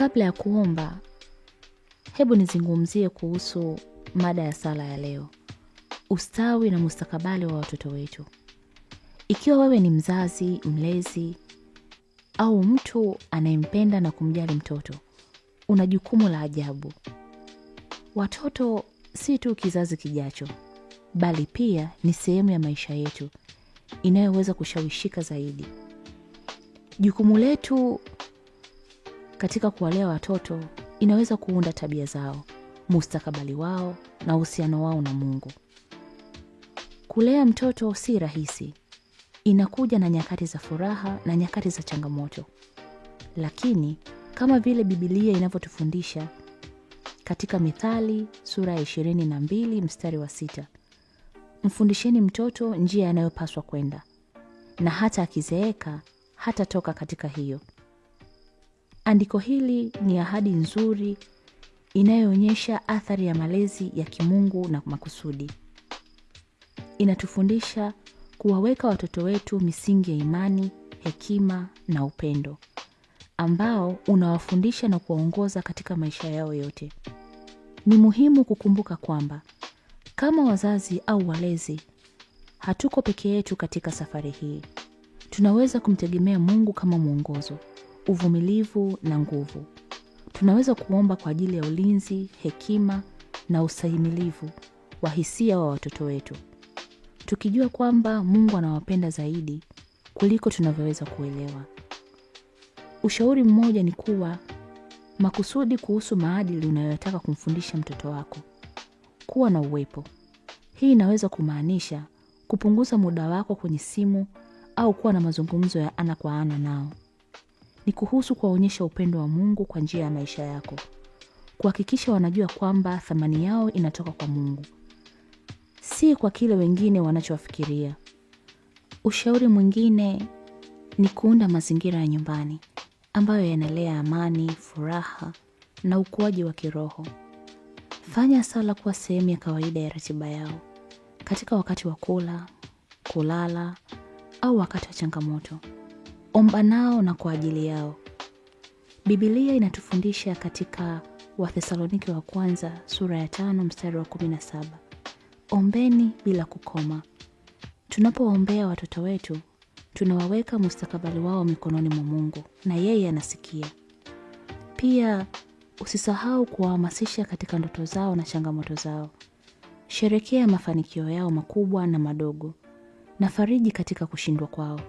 Kabla ya kuomba, hebu nizungumzie kuhusu mada ya sala ya leo. Ustawi na mustakabali wa watoto wetu. Ikiwa wewe ni mzazi, mlezi, au mtu anayempenda na kumjali mtoto, una jukumu la ajabu. Watoto si tu kizazi kijacho, bali pia ni sehemu ya maisha yetu inayoweza kushawishika zaidi. Jukumu letu katika kuwalea watoto inaweza kuunda tabia zao, mustakabali wao na uhusiano wao na Mungu. Kulea mtoto si rahisi. Inakuja na nyakati za furaha na nyakati za changamoto. Lakini kama vile Biblia inavyotufundisha katika Mithali sura ya 22 mstari wa 6, mfundisheni mtoto njia anayopaswa kwenda, na hata akizeeka hatatoka katika hiyo. Andiko hili ni ahadi nzuri inayoonyesha athari ya malezi ya kimungu na makusudi. Inatufundisha kuwaweka watoto wetu misingi ya imani, hekima na upendo, ambao unawafundisha na kuwaongoza katika maisha yao yote. Ni muhimu kukumbuka kwamba kama wazazi au walezi, hatuko peke yetu katika safari hii. Tunaweza kumtegemea Mungu kama mwongozo, uvumilivu na nguvu. Tunaweza kuomba kwa ajili ya ulinzi, hekima na ustahimilivu wa hisia wa watoto wetu, tukijua kwamba Mungu anawapenda zaidi kuliko tunavyoweza kuelewa. Ushauri mmoja ni kuwa makusudi kuhusu maadili unayotaka kumfundisha mtoto wako. Kuwa na uwepo. Hii inaweza kumaanisha kupunguza muda wako kwenye simu au kuwa na mazungumzo ya ana kwa ana nao. Ni kuhusu kuwaonyesha upendo wa Mungu kwa njia ya maisha yako. Kuhakikisha wanajua kwamba thamani yao inatoka kwa Mungu, si kwa kile wengine wanachowafikiria. Ushauri mwingine ni kuunda mazingira ya nyumbani ambayo yanalea amani, furaha na ukuaji wa kiroho. Fanya sala kuwa sehemu ya kawaida ya ratiba yao, katika wakati wa kula, kulala au wakati wa changamoto. Omba nao na kwa ajili yao. Biblia inatufundisha katika Wathesalonike wa kwanza sura ya 5 mstari wa 17. Ombeni bila kukoma. Tunapoombea watoto wetu, tunawaweka mustakabali wao mikononi mwa Mungu, na yeye anasikia. Pia usisahau kuwahamasisha katika ndoto zao na changamoto zao. Sherekea mafanikio yao makubwa na madogo, na fariji katika kushindwa kwao.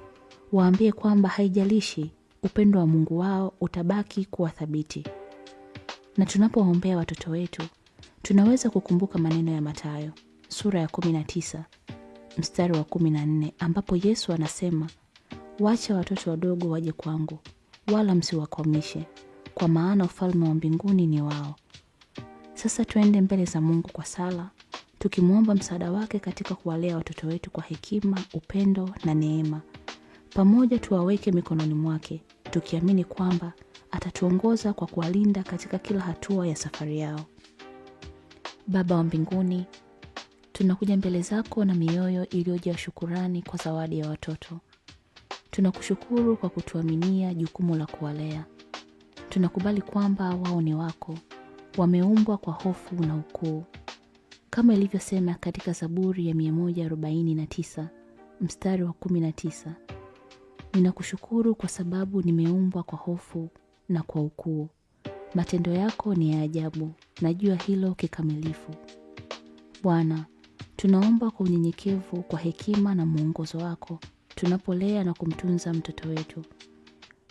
Waambie kwamba haijalishi, upendo wa Mungu wao utabaki kuwa thabiti. Na tunapoombea watoto wetu, tunaweza kukumbuka maneno ya Mathayo sura ya 19 mstari wa 14, ambapo Yesu anasema, wacha watoto wadogo waje kwangu, wala msiwakwamishe, kwa maana ufalme wa mbinguni ni wao. Sasa tuende mbele za Mungu kwa sala, tukimuomba msaada wake katika kuwalea watoto wetu kwa hekima, upendo na neema. Pamoja tuwaweke mikononi mwake, tukiamini kwamba atatuongoza kwa kuwalinda katika kila hatua ya safari yao. Baba wa mbinguni, tunakuja mbele zako na mioyo iliyojaa shukurani kwa zawadi ya watoto. Tunakushukuru kwa kutuaminia jukumu la kuwalea. Tunakubali kwamba wao ni wako, wameumbwa kwa hofu na ukuu. Kama ilivyosema katika Zaburi ya 149 mstari wa 19, ninakushukuru kwa sababu nimeumbwa kwa hofu na kwa ukuu. Matendo yako ni ya ajabu, najua hilo kikamilifu. Bwana, tunaomba kwa unyenyekevu, kwa hekima na mwongozo wako, tunapolea na kumtunza mtoto wetu.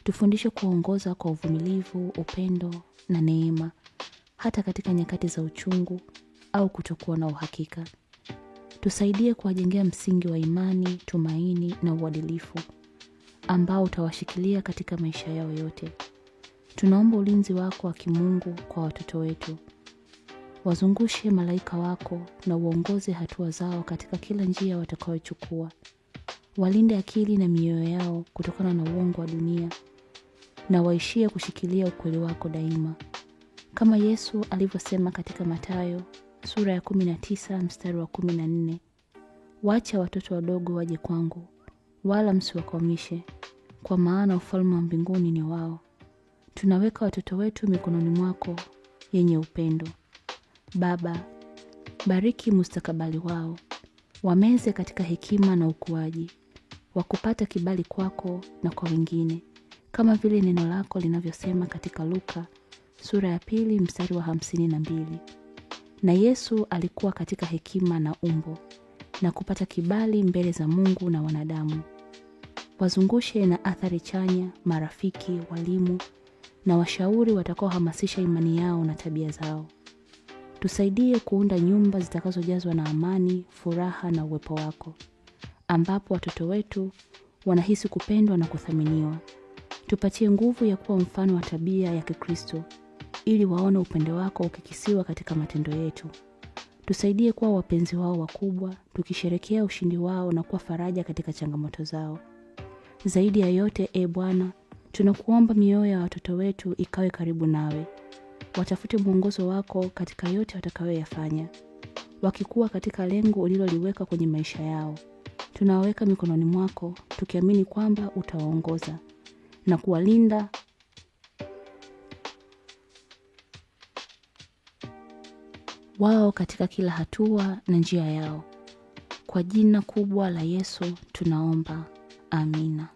Tufundishe kuongoza kwa uvumilivu, upendo na neema, hata katika nyakati za uchungu au kutokuwa na uhakika. Tusaidie kuwajengea msingi wa imani, tumaini na uadilifu, ambao utawashikilia katika maisha yao yote. Tunaomba ulinzi wako wa kimungu kwa watoto wetu. Wazungushe malaika wako na uongoze hatua zao katika kila njia watakayochukua. Walinde akili na mioyo yao kutokana na uongo wa dunia, na waishie kushikilia ukweli wako daima. Kama Yesu alivyosema katika Mathayo sura ya 19 mstari wa 14, wacha watoto wadogo waje kwangu, wala msiwakwamishe, kwa maana ufalme wa mbinguni ni wao. tunaweka watoto wetu mikononi mwako yenye upendo. Baba, bariki mustakabali wao, wameze katika hekima na ukuaji, wakupata kibali kwako na kwa wengine, kama vile neno lako linavyosema katika Luka sura ya 2 mstari wa 52. Na Yesu alikuwa katika hekima na umbo, na kupata kibali mbele za Mungu na wanadamu. Wazungushe na athari chanya marafiki, walimu na washauri watakaohamasisha imani yao na tabia zao. Tusaidie kuunda nyumba zitakazojazwa na amani, furaha na uwepo wako, ambapo watoto wetu wanahisi kupendwa na kuthaminiwa. Tupatie nguvu ya kuwa mfano wa tabia ya Kikristo, ili waone upendo wako ukikisiwa katika matendo yetu. Tusaidie kuwa wapenzi wao wakubwa, tukisherehekea ushindi wao na kuwa faraja katika changamoto zao. Zaidi ya yote, Bwana, tunakuomba mioyo ya watoto wetu ikawe karibu nawe. Watafute mwongozo wako katika yote watakayoyafanya, wakikuwa katika lengo uliloliweka kwenye maisha yao. Tunawaweka mikononi mwako, tukiamini kwamba utawaongoza na kuwalinda wao katika kila hatua na njia yao. Kwa jina kubwa la Yesu tunaomba. Amina.